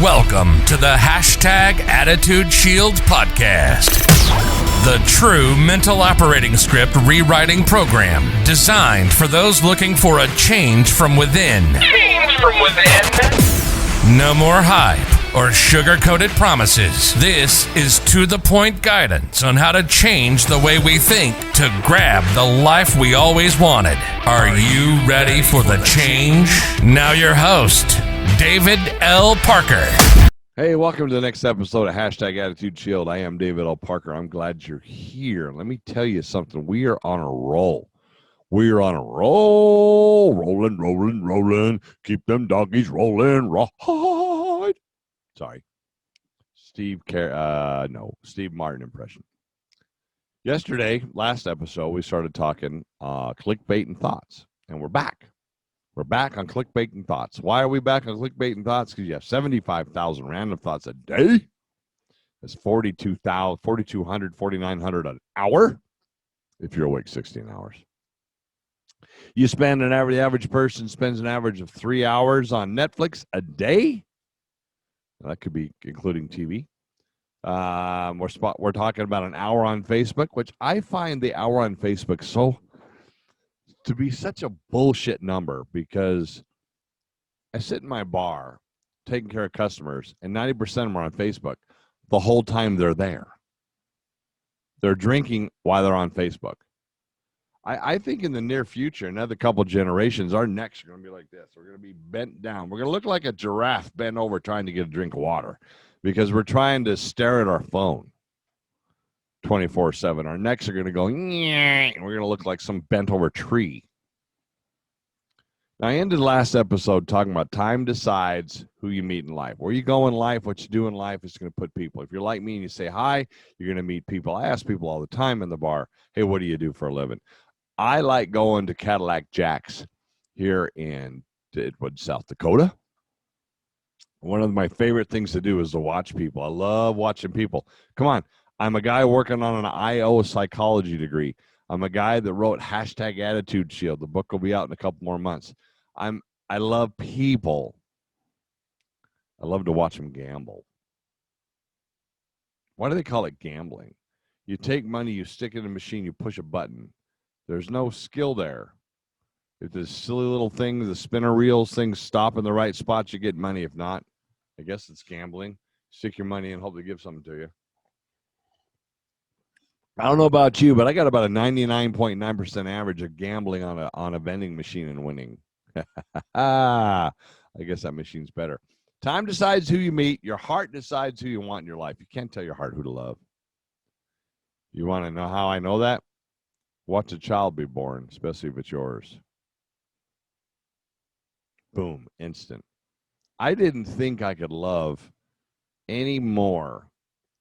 Welcome to the #Attitudeshield podcast, the true mental operating script rewriting program designed for those looking for a change from within. No more hype or sugar-coated promises. This is to-the-point guidance on how to change the way we think to grab the life we always wanted. Are you ready for the change? Now your host, David L. Parker. Hey, welcome to the next episode of #Attitudeshield. I am David L. Parker. I'm glad you're here. Let me tell you something. We are on a roll. We are on a roll. Rolling. Keep them doggies rolling. Ride. Sorry. Steve Martin impression. Yesterday, last episode, we started talking clickbait and thoughts, and we're back. We're back on clickbait and thoughts. Why are we back on clickbait and thoughts? Because you have 75,000 random thoughts a day. That's 4,200, 4,900 an hour if you're awake 16 hours. You spend the average person spends an average of 3 hours on Netflix a day. That could be including TV. We're talking about an hour on Facebook, which I find the hour on Facebook to be such a bullshit number, because I sit in my bar taking care of customers, and 90% of them are on Facebook the whole time they're there. They're drinking while they're on Facebook. I think in the near future, another couple generations, our necks are going to be like this. We're going to be bent down. We're going to look like a giraffe bent over trying to get a drink of water because we're trying to stare at our phone 24/7. Our necks are going to go, and we're going to look like some bent over tree. Now, I ended last episode talking about time decides who you meet in life. Where you go in life, what you do in life is going to put people. If you're like me and you say hi, you're going to meet people. I ask people all the time in the bar, hey, what do you do for a living? I like going to Cadillac Jack's here in Deadwood, South Dakota. One of my favorite things to do is to watch people. I love watching people. Come on. I'm a guy working on an IO psychology degree. I'm a guy that wrote #Attitudeshield. The book will be out in a couple more months. I love people. I love to watch them gamble. Why do they call it gambling? You take money, you stick it in a machine, you push a button. There's no skill there. If this silly little thing, the spinner reels things stop in the right spots, you get money. If not, I guess it's gambling. Stick your money and hope they give something to you. I don't know about you, but I got about a 99.9% average of gambling on a vending machine and winning. I guess that machine's better. Time decides who you meet. Your heart decides who you want in your life. You can't tell your heart who to love. You want to know how I know that? Watch a child be born, especially if it's yours. Boom, instant. I didn't think I could love any more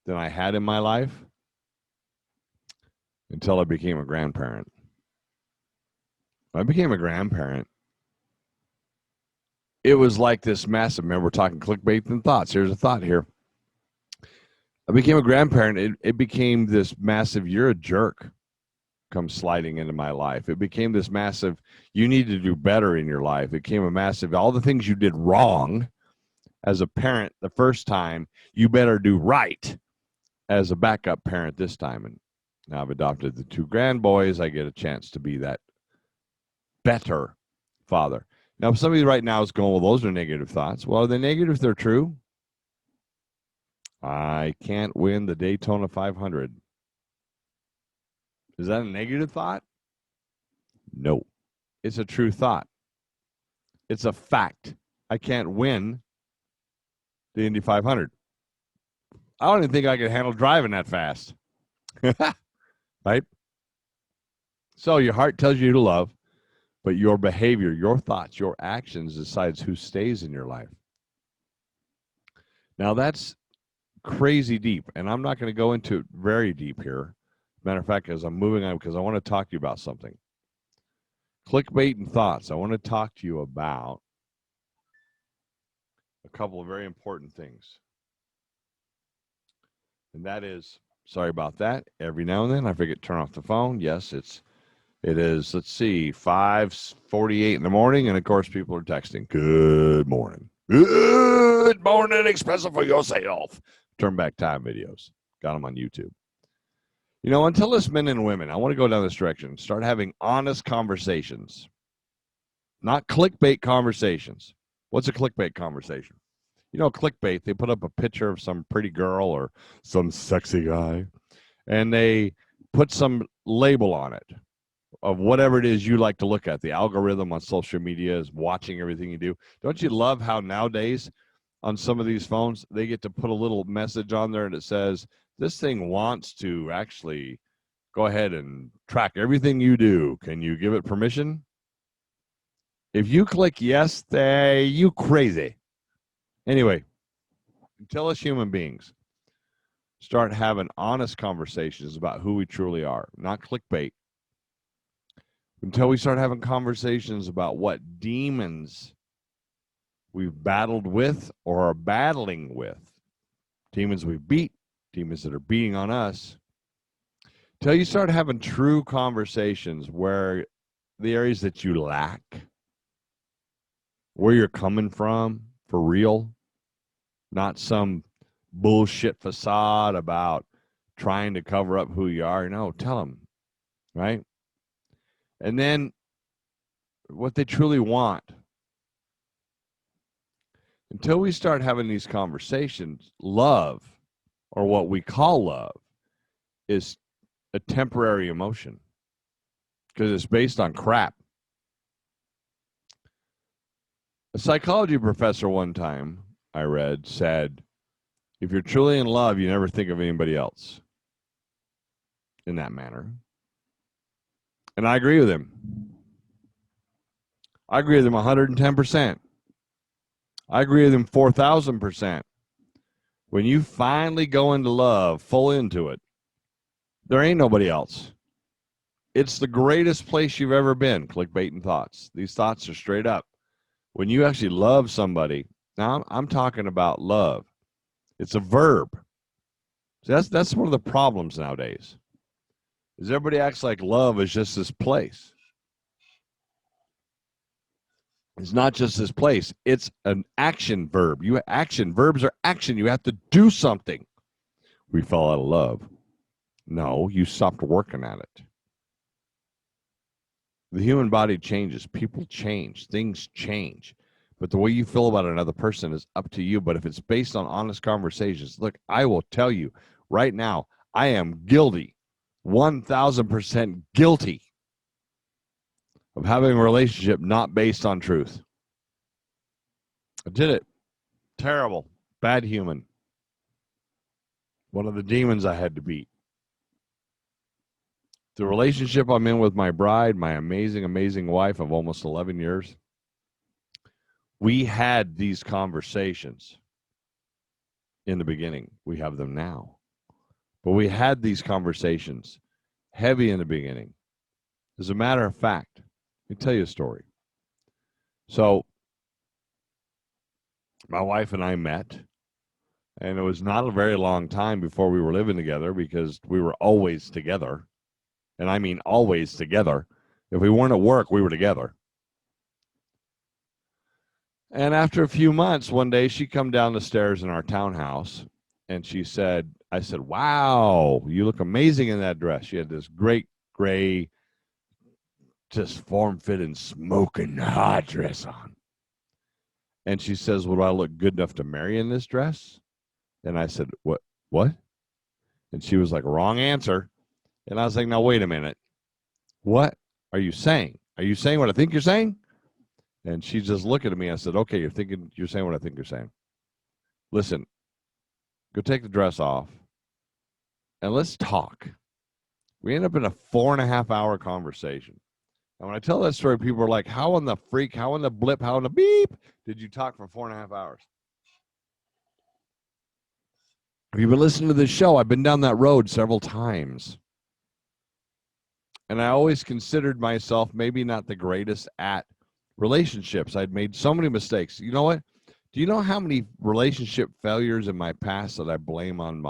than I had in my life until I became a grandparent. When I became a grandparent, it was like this massive, remember we're talking clickbait and thoughts. Here's a thought here. I became a grandparent. It became this massive, you're a jerk, come sliding into my life. It became this massive, you need to do better in your life. It became a massive, all the things you did wrong as a parent the first time, you better do right as a backup parent this time. And now I've adopted the 2 grandboys. I get a chance to be that better father. Now, somebody right now is going, well, those are negative thoughts. Well, are they negative if they're true? I can't win the Daytona 500. Is that a negative thought? No. It's a true thought. It's a fact. I can't win the Indy 500. I don't even think I can handle driving that fast. Right? So your heart tells you to love, but your behavior, your thoughts, your actions decides who stays in your life. Now that's crazy deep, and I'm not going to go into it very deep here. Matter of fact, as I'm moving on, because I want to talk to you about something. Clickbait and thoughts. I want to talk to you about a couple of very important things. And that is, sorry about that. Every now and then I forget to turn off the phone. Yes, it is, let's see, 5:48 in the morning, and of course people are texting. Good morning. Good morning, expressive for yourself. Turn back time videos. Got them on YouTube. You know, until us men and women, I want to go down this direction. Start having honest conversations, not clickbait conversations. What's a clickbait conversation? You know, clickbait, they put up a picture of some pretty girl or some sexy guy, and they put some label on it of whatever it is you like to look at. The algorithm on social media is watching everything you do. Don't you love how nowadays on some of these phones, they get to put a little message on there and it says, this thing wants to actually go ahead and track everything you do. Can you give it permission? If you click yes, you crazy. Anyway, until us human beings start having honest conversations about who we truly are, not clickbait, until we start having conversations about what demons we've battled with or are battling with, demons we've beat, demons that are beating on us, until you start having true conversations where the areas that you lack, where you're coming from for real, not some bullshit facade about trying to cover up who you are. No, tell them, right? And then what they truly want. Until we start having these conversations, love, or what we call love, is a temporary emotion because it's based on crap. A psychology professor one time I read said, if you're truly in love, you never think of anybody else in that manner. And I agree with him. I agree with him 110%. I agree with him 4,000%. When you finally go into love, full into it, there ain't nobody else. It's the greatest place you've ever been, clickbaiting thoughts. These thoughts are straight up. When you actually love somebody, now I'm talking about love. It's a verb. See, that's one of the problems nowadays. Is everybody acts like love is just this place. It's not just this place. It's an action verb. Verbs are action. You have to do something. We fell out of love. No, you stopped working at it. The human body changes. People change. Things change. But the way you feel about another person is up to you. But if it's based on honest conversations, look, I will tell you right now, I am guilty, 1,000% guilty of having a relationship not based on truth. I did it. Terrible. Bad human. One of the demons I had to beat. The relationship I'm in with my bride, my amazing, amazing wife of almost 11 years, we had these conversations in the beginning. We have them now. But we had these conversations heavy in the beginning. As a matter of fact, let me tell you a story. So my wife and I met, and it was not a very long time before we were living together because we were always together. And I mean always together. If we weren't at work, we were together. And after a few months, one day she come down the stairs in our townhouse and she said, I said, wow, you look amazing in that dress. She had this great gray, just form-fitting, smoking hot dress on. And she says, would I look good enough to marry in this dress? And I said, what? And she was like, wrong answer. And I was like, now, wait a minute. What are you saying? Are you saying what I think you're saying? And she's just looking at me. I said, okay, you're saying what I think you're saying. Listen, go take the dress off and let's talk. We end up in a 4.5-hour conversation. And when I tell that story, people are like, how in the freak, how in the blip, how in the beep did you talk for 4.5 hours? If you've been listening to this show, I've been down that road several times. And I always considered myself maybe not the greatest at relationships. I'd made so many mistakes. You know what? Do you know how many relationship failures in my past that I blame on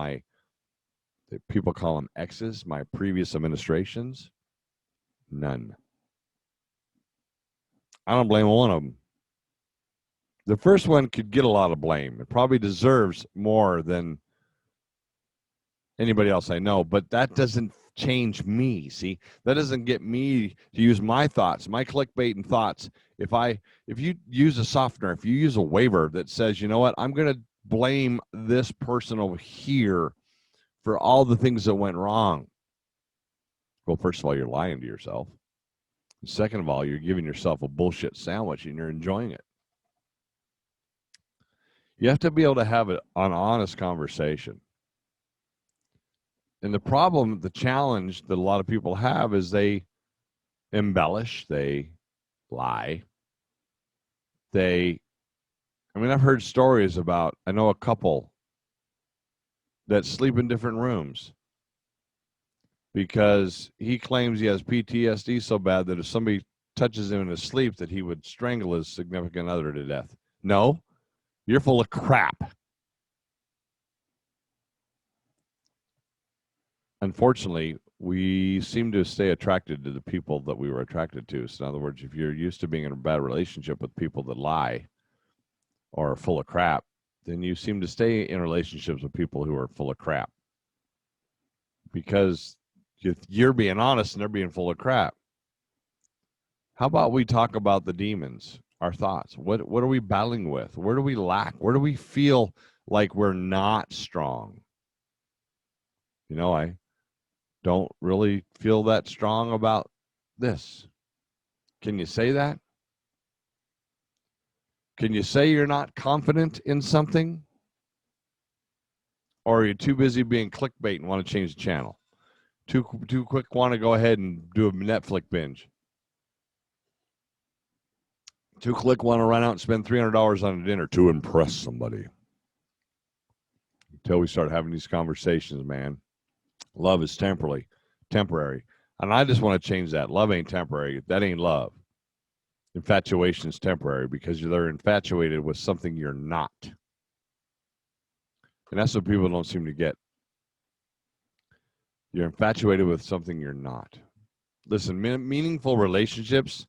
people call them exes, my previous administrations? None. I don't blame one of them. The first one could get a lot of blame. It probably deserves more than anybody else I know, but that doesn't change me. See, that doesn't get me to use my thoughts, my clickbait and thoughts. If you use a softener, if you use a waiver that says, you know what, I'm going to blame this person over here for all the things that went wrong. Well, first of all, you're lying to yourself. Second of all, you're giving yourself a bullshit sandwich and you're enjoying it. You have to be able to have an honest conversation. And the problem, the challenge that a lot of people have is they embellish, they lie. I've heard stories about, I know a couple that sleep in different rooms because he claims he has PTSD so bad that if somebody touches him in his sleep that he would strangle his significant other to death. No, you're full of crap. Unfortunately, we seem to stay attracted to the people that we were attracted to. So in other words, if you're used to being in a bad relationship with people that lie or are full of crap, then you seem to stay in relationships with people who are full of crap. Because you're being honest and they're being full of crap. How about we talk about the demons, our thoughts? What are we battling with? Where do we lack? Where do we feel like we're not strong? You know, I don't really feel that strong about this. Can you say that? Can you say you're not confident in something? Or are you too busy being clickbait and want to change the channel? Too quick want to go ahead and do a Netflix binge? Too quick want to run out and spend $300 on a dinner to impress somebody? Until we start having these conversations, man. Love is temporary. And I just want to change that. Love ain't temporary. That ain't love. Infatuation is temporary because they're infatuated with something you're not. And that's what people don't seem to get. You're infatuated with something you're not. Listen, meaningful relationships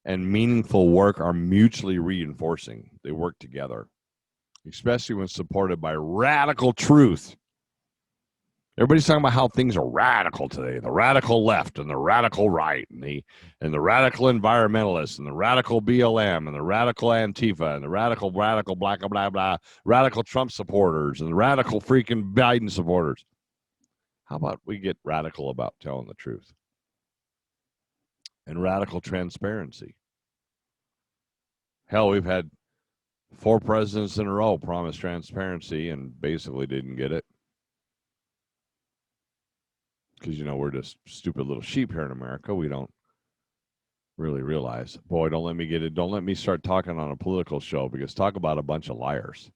and meaningful work are mutually reinforcing. They work together, especially when supported by radical truth. Everybody's talking about how things are radical today, the radical left and the radical right and the radical environmentalists and the radical BLM and the radical Antifa and the radical blah, blah, blah, radical Trump supporters and the radical freaking Biden supporters. How about we get radical about telling the truth? And radical transparency. Hell, we've had 4 presidents in a row promise transparency and basically didn't get it. Because, we're just stupid little sheep here in America. We don't really realize. Boy, don't let me get it. Don't let me start talking on a political show, because talk about a bunch of liars.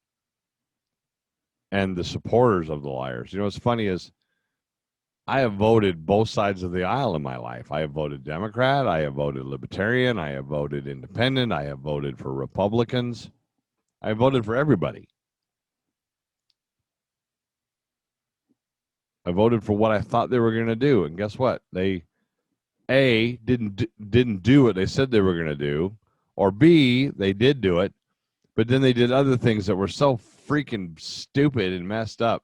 And the supporters of the liars. What's funny is I have voted both sides of the aisle in my life. I have voted Democrat. I have voted Libertarian. I have voted Independent. I have voted for Republicans. I voted for everybody. I voted for what I thought they were going to do, and guess what? They didn't do what they said they were going to do, or B, they did do it, but then they did other things that were so freaking stupid and messed up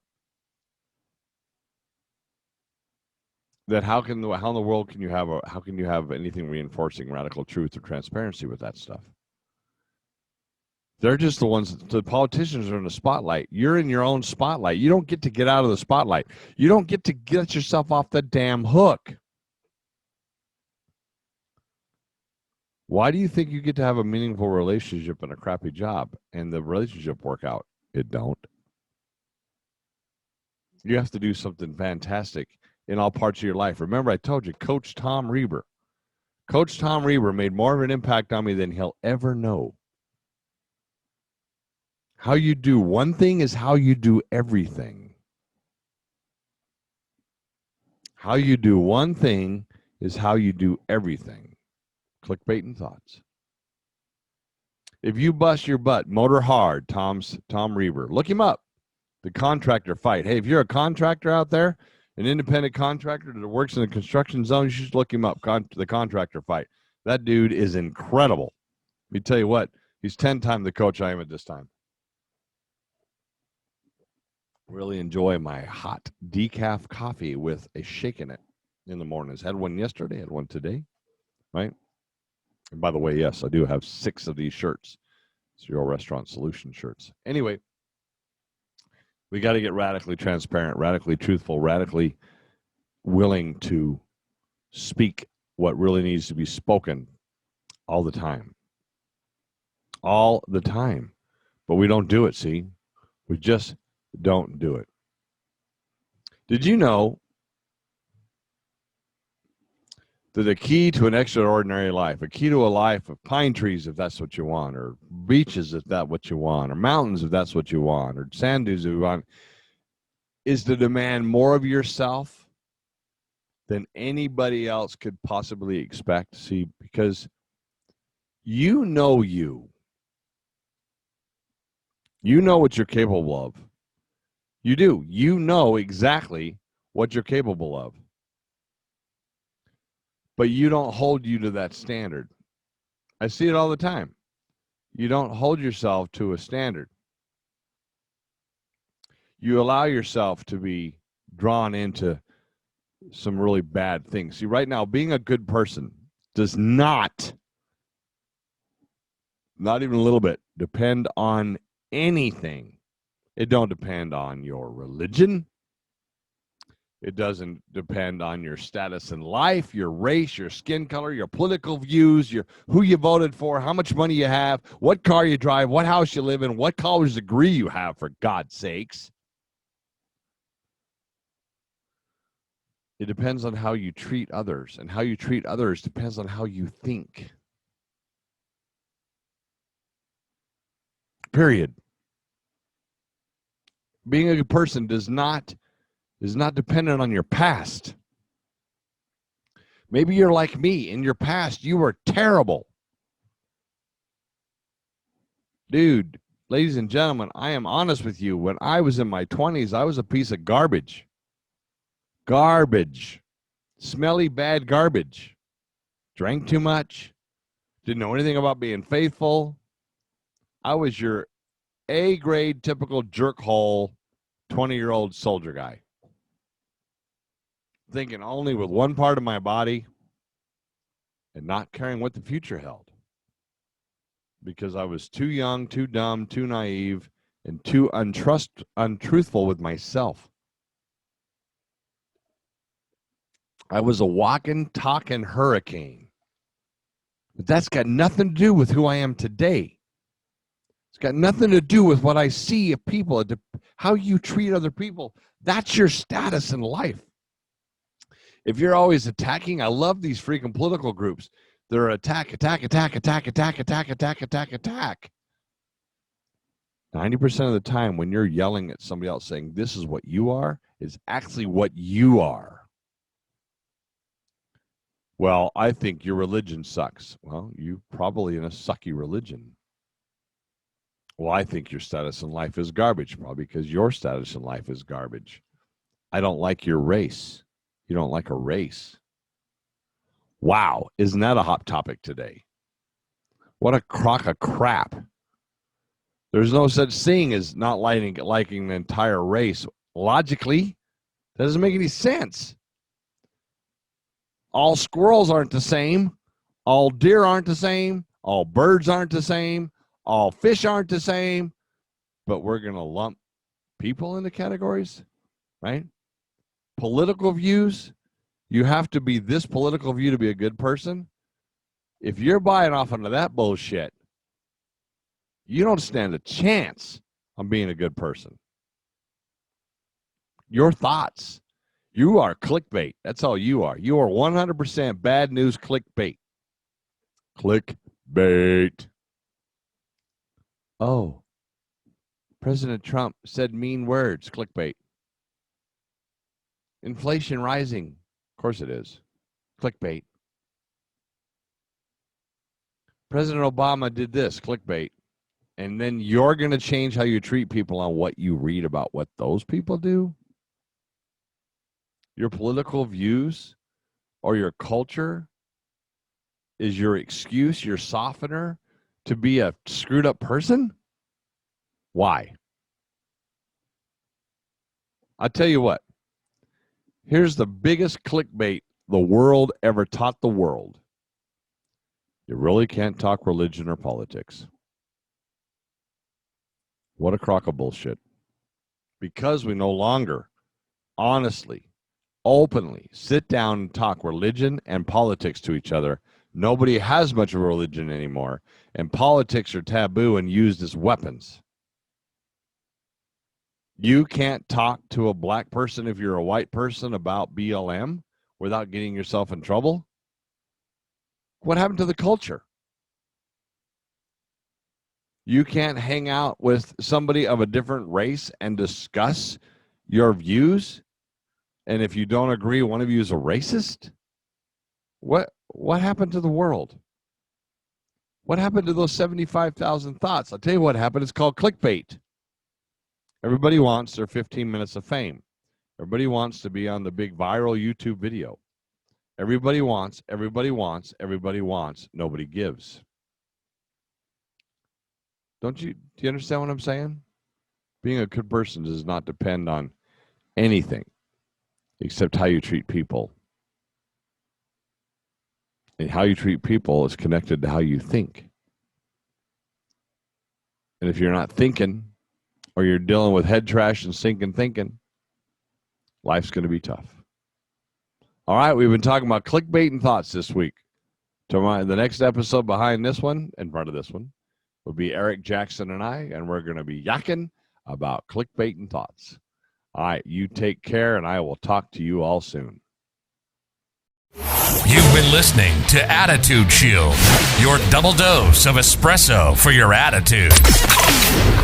that how in the world can you have anything reinforcing radical truth or transparency with that stuff? They're just the ones, the politicians are in the spotlight. You're in your own spotlight. You don't get to get out of the spotlight. You don't get to get yourself off the damn hook. Why do you think you get to have a meaningful relationship and a crappy job and the relationship work out? It don't. You have to do something fantastic in all parts of your life. Remember, I told you, Coach Tom Reber. Coach Tom Reber made more of an impact on me than he'll ever know. How you do one thing is how you do everything. How you do one thing is how you do everything. Clickbait and thoughts. If you bust your butt, motor hard, Tom Reber. Look him up. The contractor fight. Hey, if you're a contractor out there, an independent contractor that works in the construction zone, you should look him up. The contractor fight. That dude is incredible. Let me tell you what. He's 10 times the coach I am at this time. Really enjoy my hot decaf coffee with a shake in it in the mornings. Had one yesterday, had one today, right? And by the way, yes, I do have 6 of these shirts. It's your restaurant solution shirts. Anyway, we got to get radically transparent, radically truthful, radically willing to speak what really needs to be spoken all the time. All the time. But we don't do it, see? We just don't do it. Did you know that the key to an extraordinary life, a key to a life of pine trees, if that's what you want, or beaches, if that's what you want, or mountains, if that's what you want, or sand dunes, if you want, is to demand more of yourself than anybody else could possibly expect? See, because you know what you're capable of. You do. You know exactly what you're capable of. But you don't hold you to that standard. I see it all the time. You don't hold yourself to a standard. You allow yourself to be drawn into some really bad things. See, right now, being a good person does not even a little bit, depend on anything. It don't depend on your religion. It doesn't depend on your status in life, your race, your skin color, your political views, who you voted for, how much money you have, what car you drive, what house you live in, what college degree you have, for God's sakes. It depends on how you treat others, and how you treat others depends on how you think. Period. Being a good person is not dependent on your past. Maybe you're like me. In your past, you were terrible. Dude, ladies and gentlemen, I am honest with you. When I was in my 20s, I was a piece of garbage. Garbage. Smelly, bad garbage. Drank too much. Didn't know anything about being faithful. I was your A-grade typical jerkhole 20-year-old soldier guy. Thinking only with one part of my body and not caring what the future held. Because I was too young, too dumb, too naive, and too untruthful with myself. I was a walking, talking hurricane. But that's got nothing to do with who I am today. It's got nothing to do with what I see of people, how you treat other people. That's your status in life. If you're always attacking, I love these freaking political groups. They're attack. 90% of the time when you're yelling at somebody else saying, this is what you are, is actually what you are. Well, I think your religion sucks. Well, you're probably in a sucky religion. Well, I think your status in life is garbage, probably because your status in life is garbage. I don't like your race. You don't like a race. Wow, isn't that a hot topic today? What a crock of crap. There's no such thing as not liking an entire race. Logically, that doesn't make any sense. All squirrels aren't the same. All deer aren't the same. All birds aren't the same. All fish aren't the same. But we're going to lump people into categories, right? Political views, you have to be this political view to be a good person. If you're buying off into that bullshit, you don't stand a chance on being a good person. Your thoughts, you are clickbait. That's all you are. You are 100% bad news clickbait. Clickbait. Oh, President Trump said mean words. Clickbait. Inflation rising. Of course it is. Clickbait. President Obama did this. Clickbait. And then you're going to change how you treat people on what you read about what those people do? Your political views or your culture is your excuse, your softener to be a screwed up person? Why? I'll tell you what. Here's the biggest clickbait the world ever taught the world. You really can't talk religion or politics. What a crock of bullshit. Because we no longer honestly, openly sit down and talk religion and politics to each other, nobody has much of a religion anymore, and politics are taboo and used as weapons. You can't talk to a black person if you're a white person about BLM without getting yourself in trouble. What happened to the culture? You can't hang out with somebody of a different race and discuss your views. And if you don't agree, one of you is a racist. What happened to the world? What happened to those 75,000 thoughts? I'll tell you what happened. It's called clickbait. Everybody wants their 15 minutes of fame. Everybody wants to be on the big viral YouTube video. Everybody wants, nobody gives. Do you understand what I'm saying? Being a good person does not depend on anything except how you treat people. And how you treat people is connected to how you think. And if you're not thinking, or you're dealing with head trash and sinking thinking, life's going to be tough. All right, we've been talking about clickbait and thoughts this week. The next episode behind this one, in front of this one, will be Eric Jackson and I, and we're going to be yakking about clickbait and thoughts. All right, you take care, and I will talk to you all soon. You've been listening to Attitudeshield, your double dose of espresso for your attitude.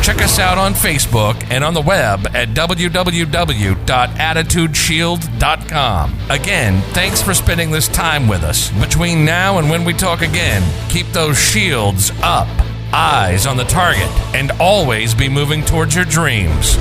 Check us out on Facebook and on the web at www.attitudeshield.com. Again, thanks for spending this time with us. Between now and when we talk again, keep those shields up, eyes on the target, and always be moving towards your dreams.